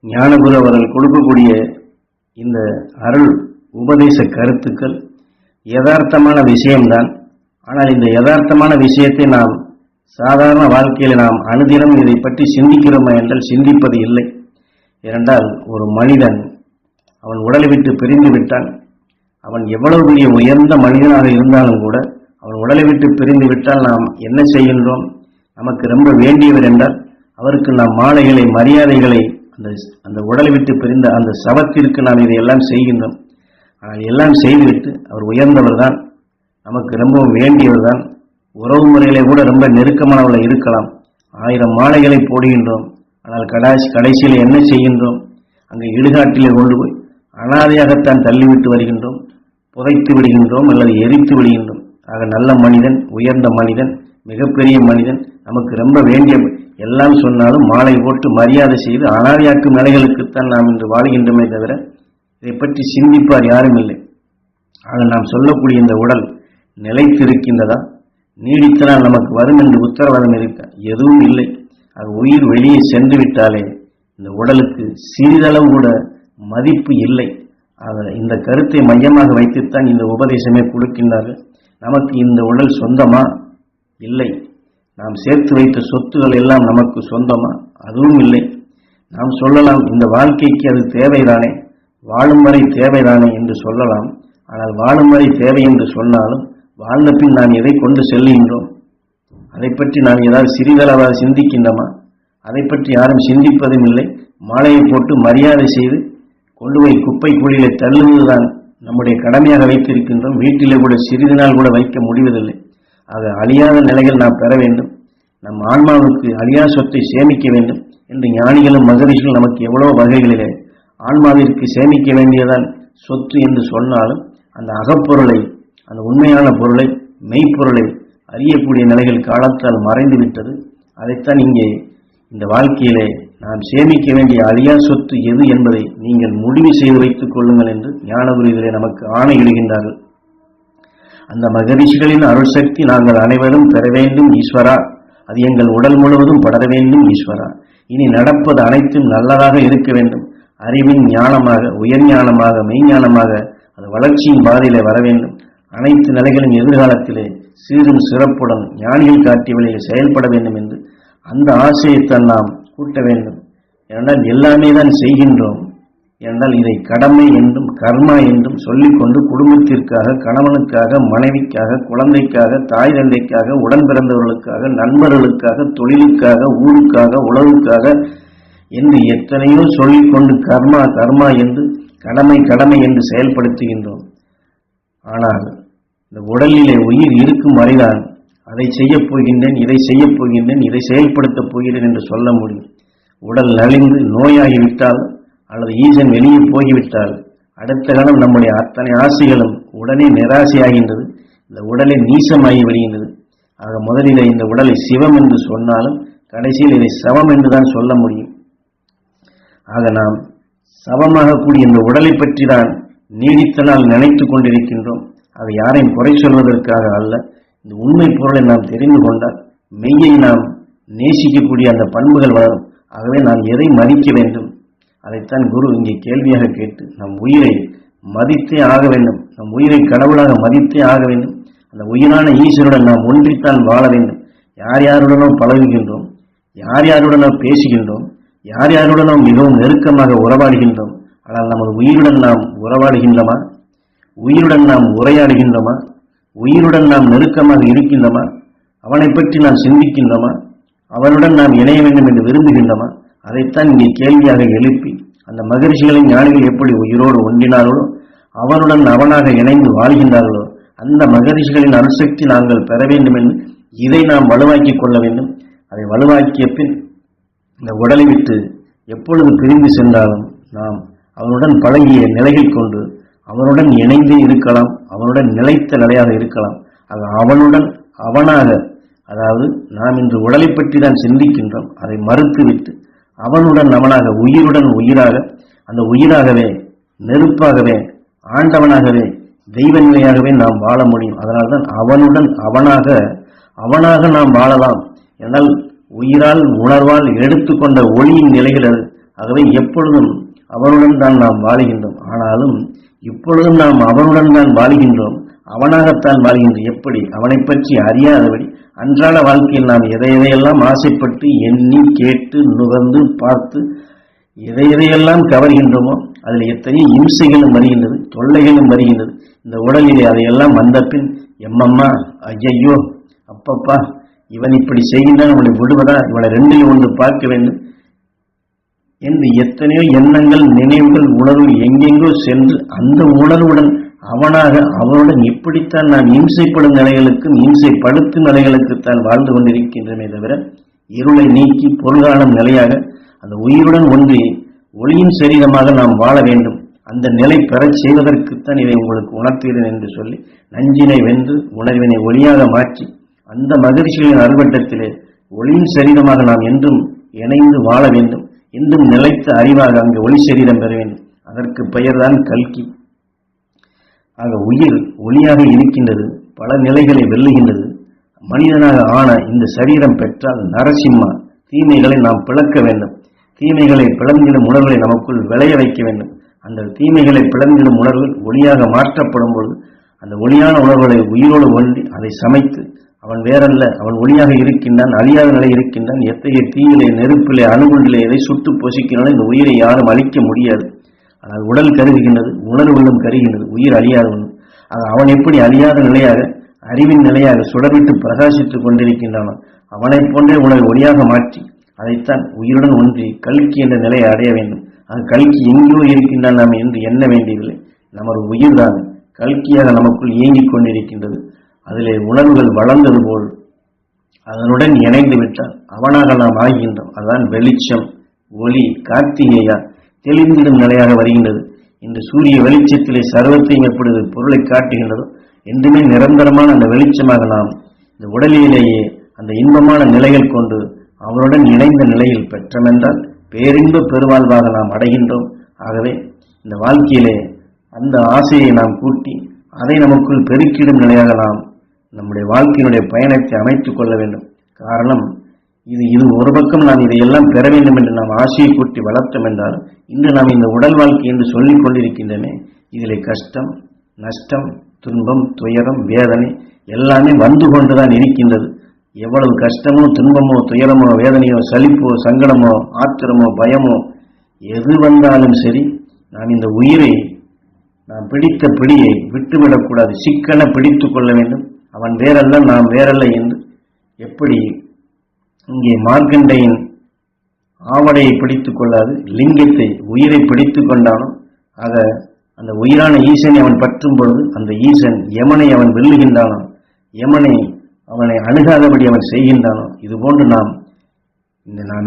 ஞானகுரு அவர்கள் கொடுக்கக்கூடிய இந்த அருள் உபதேச கருத்துக்கள் யதார்த்தமான விஷயம்தான். ஆனால் இந்த யதார்த்தமான விஷயத்தை நாம் சாதாரண வாழ்க்கையில் நாம் அனுதினம் இதை பற்றி சிந்திக்கிறோமா என்றால் சிந்திப்பது இல்லை. ஏனென்றால் ஒரு மனிதன் அவன் உடலை விட்டு பிரிந்து விட்டான். அவன் எவ்வளவு பெரிய உயர்ந்த மனிதனாக இருந்தாலும் கூட அவன் உடலை விட்டு பிரிந்து விட்டால் நாம் என்ன செய்கின்றோம்? நமக்கு ரொம்ப வேண்டியவர் என்றால் அவருக்கு நாம் மாலைகளை மரியாதைகளை அந்த உடலை விட்டு பிரிந்த அந்த சவத்திற்கு நாம் இதையெல்லாம் செய்கின்றோம். ஆனால் எல்லாம் செய்துவிட்டு அவர் உயர்ந்தவர் தான், நமக்கு ரொம்பவும் வேண்டியவர் தான், உறவு முறையிலே கூட ரொம்ப நெருக்கமானவர்கள் இருக்கலாம். 1000 மாலைகளை போடுகின்றோம். ஆனால் கடைசியில் என்ன செய்கின்றோம்? அங்கே இடுகாட்டிலே கொண்டு போய் அனாதையாகத்தான் தள்ளிவிட்டு வருகின்றோம், புதைத்து விடுகின்றோம் அல்லது எரித்து விடுகின்றோம். ஆக நல்ல மனிதன், உயர்ந்த மனிதன், மிகப்பெரிய மனிதன், நமக்கு ரொம்ப வேண்டிய எல்லாம் சொன்னாலும் மாலை போட்டு மரியாதை செய்து அனாதையாக்கும் நிலைகளுக்குத்தான் நாம் இன்று வாழ்கின்றமே தவிர இதை பற்றி சிந்திப்பார் யாரும் இல்லை. ஆக நாம் சொல்லக்கூடிய இந்த உடல் நிலைத்திருக்கின்றதா? நீடித்தனால் நமக்கு வரும் என்று உத்தரவாதம் இருக்க எதுவும் இல்லை. ஆக உயிர் வெளியே சென்று விட்டாலே இந்த உடலுக்கு சிறிதளவு கூட மதிப்பு இல்லை. ஆக இந்த கருத்தை மையமாக வைத்துத்தான் இந்த உபதேசமே கொடுக்கின்றார்கள். நமக்கு இந்த உடல் சொந்தமா? இல்லை. நாம் சேர்த்து வைத்த சொத்துகள் எல்லாம் நமக்கு சொந்தமா? அதுவும் இல்லை. நாம் சொல்லலாம் இந்த வாழ்க்கைக்கு அது தேவைதானே, வாழும் வரை தேவைதானே என்று சொல்லலாம். ஆனால் வாழும் வரை தேவை என்று சொன்னாலும் வாழ்ந்த பின் நாம் எதை கொண்டு செல்கின்றோம்? அதை பற்றி நாம் ஏதாவது சிறிதளவாக சிந்திக்கின்றோமா? அதை பற்றி யாரும் சிந்திப்பதும் இல்லை. மாலையை போட்டு மரியாதை செய்து கொண்டு போய் குப்பை குழியிலே தள்ளுவதுதான் நம்முடைய கடமையாக வைத்திருக்கின்றோம். வீட்டிலே கூட சிறிது நாள் கூட வைக்க முடிவதில்லை. ஆக அழியாத நிலைகள் நாம் பெற வேண்டும், நம் ஆன்மாவுக்கு அழியா சொத்தை சேமிக்க வேண்டும் என்று ஞானிகளும் மகரிஷிகளும் நமக்கு எவ்வளவு வகைகளிலே ஆன்மாவிற்கு சேமிக்க வேண்டியதான் சொத்து என்று சொன்னாலும் அந்த அகப்பொருளை, அந்த உண்மையான பொருளை, மெய்ப்பொருளை அறியக்கூடிய நிலைகள் காலத்தால் மறைந்து விட்டது. அதைத்தான் இங்கே இந்த வாழ்க்கையிலே நாம் சேமிக்க வேண்டிய அழியா சொத்து எது என்பதை நீங்கள் முடிவு செய்து வைத்துக் கொள்ளுங்கள் என்று ஞானகுரு இதிலே நமக்கு ஆணையிடுகின்றார்கள். அந்த மகரிஷிகளின் அருள் சக்தி நாங்கள் அனைவரும் பெற வேண்டும் ஈஸ்வரா, அது எங்கள் உடல் முழுவதும் படர வேண்டும் ஈஸ்வரா. இனி நடப்பது அனைத்தும் நல்லதாக இருக்க வேண்டும், அறிவின் ஞானமாக, உயர் ஞானமாக, மெய்ஞானமாக அது வளர்ச்சியின் பாதையிலே வர வேண்டும். அனைத்து நிலைகளும் எதிர்காலத்திலே சீரும் சிறப்புடன் ஞானிகள் காட்டிய வழியில் செயல்பட வேண்டும் என்று அந்த ஆசையைத்தான் நாம் கூட்ட வேண்டும். ஏனென்றால் எல்லாமே தான் செய்கின்றோம். ஏனென்றால் இதை கடமை என்றும் கர்மா என்றும் சொல்லிக்கொண்டு குடும்பத்திற்காக, கணவனுக்காக, மனைவிக்காக, குழந்தைக்காக, தாய் தந்தைக்காக, உடன் பிறந்தவர்களுக்காக, நண்பர்களுக்காக, தொழிலுக்காக, ஊருக்காக, உலகுக்காக என்று எத்தனையோ சொல்லிக்கொண்டு கர்மா கர்மா என்று கடமை கடமை என்று செயல்படுத்துகின்றோம். ஆனால் இந்த உடலிலே உயிர் இருக்கும் வரைதான் அதை செய்யப் போகின்றேன், இதை செய்யப் போகின்றேன், இதை செயல்படுத்தப் போகிறேன் என்று சொல்ல முடியும். உடல் நலிந்து நோயாகிவிட்டால் அல்லது ஈசன் வெளியே போய்விட்டால் அடுத்த கணம் நம்முடைய அத்தனை ஆசைகளும் உடனே நிராசையாகின்றது, இந்த உடலை நீசமாகி விடுகின்றது. ஆக முதலில் இந்த உடலை சிவம் என்று சொன்னாலும் கடைசியில் இதை சவம் என்றுதான் சொல்ல முடியும். ஆக நாம் சவமாக கூடிய இந்த உடலை பற்றி தான் நீடித்த நாள் நினைத்து கொண்டிருக்கின்றோம். ஆக யாரையும் குறை சொல்வதற்காக அல்ல, இந்த உண்மை பொருளை நாம் தெரிந்து கொண்டால் மெய்யை நாம் நேசிக்கக்கூடிய அந்த பண்புகள் வளரும். ஆகவே நாம் எதை மதிக்க வேண்டும்? அதைத்தான் குரு இங்கே கேள்வியாக கேட்டு நம் உயிரை மதித்தே ஆக வேண்டும், நம் உயிரை கடவுளாக மதித்தே ஆக வேண்டும். அந்த உயிரான ஈஸ்வருடன் நாம் ஒன்றித்தான் வாழ வேண்டும். யார் யாருடனோ பழகுகின்றோம், யார் யாருடனோ பேசுகின்றோம், யார் யாருடனோ மிகவும் நெருக்கமாக உறவாடுகின்றோம். ஆனால் நமது உயிருடன் நாம் உறவாடுகின்றோமா? உயிருடன் நாம் உரையாடுகின்றோமா? உயிருடன் நாம் நெருக்கமாக இருக்கின்றோமா? அவனை பற்றி நாம் சிந்திக்கின்றோமா? அவனுடன் நாம் இணைய வேண்டும் என்று விரும்புகின்றோமா? அதைத்தான் இங்கே கேள்வியாக எழுப்பி அந்த மகரிஷிகளின் ஞானிகள் எப்படி உயிரோடு ஒன்றினார்களோ, அவனுடன் அவனாக இணைந்து வாழ்கின்றார்களோ, அந்த மகரிஷிகளின் அணுசக்தி நாங்கள் பெற வேண்டும் என்று இதை நாம் வலுவாக்கிக் கொள்ள வேண்டும். அதை வலுவாக்கிய பின் இந்த உடலை விட்டு எப்பொழுது பிரிந்து சென்றாலும் நாம் அவனுடன் பழகிய நிலைகள் கொண்டு அவனுடன் இணைந்தே இருக்கலாம், அவனுடன் நிலைத்த நிலையாக இருக்கலாம். ஆக அவனுடன் அவனாக, அதாவது நாம் இன்று உடலை பற்றி தான் சிந்திக்கின்றோம், அதை மறுத்துவிட்டு அவனுடன் அவனாக, உயிருடன் உயிராக, அந்த உயிராகவே, நெருப்பாகவே, ஆண்டவனாகவே, தெய்வ நிலையாகவே நாம் வாழ முடியும். அதனால்தான் அவனுடன் அவனாக நாம் வாழலாம். என்றால் உயிரால் உணர்வால் எடுத்துக்கொண்ட ஒளியின் நிலைகள் அது. ஆகவே எப்பொழுதும் அவனுடன் தான் நாம் வாழுகின்றோம். ஆனாலும் இப்பொழுதும் நாம் அவனுடன் தான் வாழுகின்றோம், அவனாகத்தான் வாழ்கின்றோம். எப்படி? அவனை பற்றி அறியாதபடி அன்றாட வாழ்க்கையில் நாம் எதையெல்லாம் ஆசைப்பட்டு எண்ணி கேட்டு நுகர்ந்து பார்த்து எதையெல்லாம் கவர்கின்றோமோ அதில் எத்தனை இம்சைகளும் வருகின்றது, தொல்லைகளும் வருகின்றது. இந்த உடலிலே அதையெல்லாம் வந்த பின் எம்மம்மா, ஐயையோ, அப்பப்பா, இவன் இப்படி செய்கின்றான், இவனை விடுவதா, இவனை ரெண்டில் ஒன்று பார்க்க வேண்டும் என்று எத்தனையோ எண்ணங்கள், நினைவுகள், உணர்வு எங்கெங்கோ சென்று அந்த உணர்வுடன் அவனுடன் இப்படித்தான் நான் இம்சைப்படும் நிலைகளுக்கும் இம்சைப்படுத்தும் நிலைகளுக்குத்தான் வாழ்ந்து கொண்டிருக்கின்றமே தவிர இருளை நீக்கி பொருள்காணும் நிலையாக அந்த உயிருடன் ஒன்றி ஒளியின் சரீரமாக நாம் வாழ வேண்டும். அந்த நிலை பெறச் செய்வதற்குத்தான் இதை உங்களுக்கு உணர்த்துகிறேன் என்று சொல்லி நஞ்சினை வென்று உணர்வினை ஒளியாக மாற்றி அந்த மகிழ்ச்சிகளின் அறுவட்டத்திலே ஒளியின் சரீரமாக நாம் என்றும் இணைந்து வாழ வேண்டும். என்றும் நிலைத்த அறிவாக அங்கு ஒளி சரீரம் பெற வேண்டும். அதற்கு பெயர்தான் கல்கி. ஆக உயிர் ஒளியாக இருக்கின்றது, பல நிலைகளை வெல்லுகின்றது. மனிதனாக ஆன இந்த சரீரம் பெற்றால் நரசிம்மா, தீமைகளை நாம் பிளக்க வேண்டும். தீமைகளை பிளந்திடும் உணர்வுகளை நமக்குள் விளைய வைக்க வேண்டும். அந்த தீமைகளை பிளந்திடும் உணர்வுகள் ஒளியாக மாற்றப்படும் பொழுது அந்த ஒளியான உணர்வுகளை உயிரோடு ஒன்றி அதை சமைத்து அவன் வேறல்ல, அவன் ஒளியாக இருக்கின்றான், அழியாத நிலை இருக்கின்றான். எத்தகைய தீயிலே, நெருப்பிலே, அணுகுண்டிலே எதை சுட்டு பொசிக்கிறானோ இந்த உயிரை யாரும் அழிக்க முடியாது. ஆனால் உடல் கருகுகின்றது, உணர்வுகளும் கருகின்றது, உயிர் அழியாத ஒன்று. அவன் எப்படி அழியாத நிலையாக அறிவின் நிலையாக சுடர்விட்டு பிரகாசித்துக் கொண்டிருக்கின்றானோ அவனைப் போன்றே உணவை ஒளியாக மாற்றி அதைத்தான் உயிருடன் ஒன்றி கல்கி என்ற நிலையை அடைய வேண்டும். அது கல்கி எங்கேயோ இருக்கின்றான் நாம் என்று எண்ண வேண்டியதில்லை. நமது உயிர்தான் கல்கியாக நமக்குள் இயங்கிக் கொண்டிருக்கின்றது. அதிலே உணர்வுகள் வளர்ந்தது போல் அதனுடன் இணைந்து விட்டால் அவனாக நாம் ஆகின்றோம். அதுதான் வெளிச்சம், ஒளி, கார்த்திகேயா தெளிந்திடும் நிலையாக வருகின்றது. இந்த சூரிய வெளிச்சத்திலே சர்வத்தையும் எப்பொழுது பொருளை காட்டுகின்றதோ என்றுமே நிரந்தரமான அந்த வெளிச்சமாக நாம் இந்த உடலிலேயே அந்த இன்பமான நிலைகள் கொண்டு அவனுடன் இணைந்த நிலையில் பெற்றமென்றால் பேரின்ப பெருவாழ்வாக நாம் அடைகின்றோம். ஆகவே இந்த வாழ்க்கையிலே அந்த ஆசையை நாம் கூட்டி அதை நமக்குள் பெருக்கிடும் நிலையாக நாம் நம்முடைய வாழ்க்கையினுடைய பயணத்தை அமைத்துக் கொள்ள வேண்டும். காரணம் இது ஒரு பக்கம் நாம் இதையெல்லாம் பெற வேண்டும் என்று நாம் ஆசையை கூட்டி வளர்த்தோம் என்றால் இன்று நாம் இந்த உடல் வாழ்க்கை என்று சொல்லிக் கொண்டிருக்கின்றனே, இதிலே கஷ்டம், நஷ்டம், துன்பம், துயரம், வேதனை எல்லாமே வந்து கொண்டுதான் இருக்கின்றது. எவ்வளவு கஷ்டமோ, துன்பமோ, துயரமோ, வேதனையோ, சலிப்போ, சங்கடமோ, ஆத்திரமோ, பயமோ எது வந்தாலும் சரி, நாம் இந்த உயிரை நாம் பிடித்த பிடியை விட்டுவிடக்கூடாது. சிக்கன பிடித்து கொள்ள வேண்டும். அவன் வேறல்ல, நாம் வேறல்ல என்று எப்படி இங்கே மார்க்கண்டையின் ஆவடையை பிடித்துக் கொள்ளாது லிங்கத்தை, உயிரை பிடித்து கொண்டானோ, ஆக அந்த உயிரான ஈசனை அவன் பற்றும் பொழுது அந்த ஈசன் யமனை அவன் வெல்லுகின்றானோ, யமனை அவனை அணுகாதபடி அவன் செய்கின்றானோ, இதுபோன்று நாம்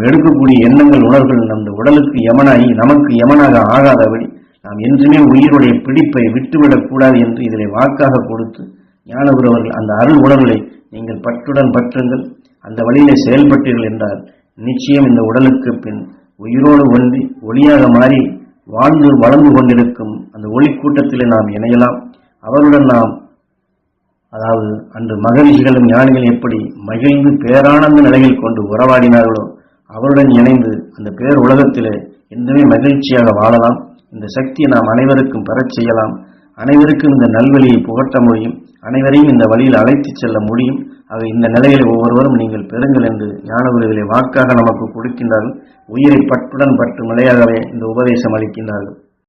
எடுக்கக்கூடிய எண்ணங்கள், உணர்வுகள் நம் உடலுக்கு யமனாகி நமக்கு யமனாக ஆகாதபடி நாம் என்றுமே உயிருடைய பிடிப்பை விட்டுவிடக் கூடாது என்று இதிலே வாக்காக கொடுத்து ஞானகுருவர்கள் அந்த அருள் உணர்வுகளை நீங்கள் பற்றுடன் பற்றுங்கள், அந்த வழியிலே செயல்பட்டீர்கள் என்றால் நிச்சயம் இந்த உடலுக்கு பின் உயிரோடு ஒன்றி ஒளியாக மாறி வாழ்ந்து வளர்ந்து கொண்டிருக்கும் அந்த ஒளி கூட்டத்திலே நாம் இணையலாம். அவருடன் நாம், அதாவது அன்று மகரிஷிகளும் ஞானிகள் எப்படி மகிழ்ந்து பேரானந்த நிலையில் கொண்டு உறவாடினார்களோ அவருடன் இணைந்து அந்த பேர் உலகத்திலே என்றுமே மகிழ்ச்சியாக வாழலாம். இந்த சக்தியை நாம் அனைவருக்கும் பெறச் செய்யலாம். அனைவருக்கும் இந்த நல்வழியை புகட்ட முடியும். அனைவரையும் இந்த வழியில் அழைத்துச் செல்ல முடியும். ஆக இந்த நிலையில் ஒவ்வொருவரும் நீங்கள் பெறுங்கள் என்று ஞானகுருவிலே வாக்காக நமக்கு கொடுக்கின்றார்கள். உயிரை பற்றுடன் பற்றும் நிலையாகவே இந்த உபதேசம் அளிக்கின்றார்கள்.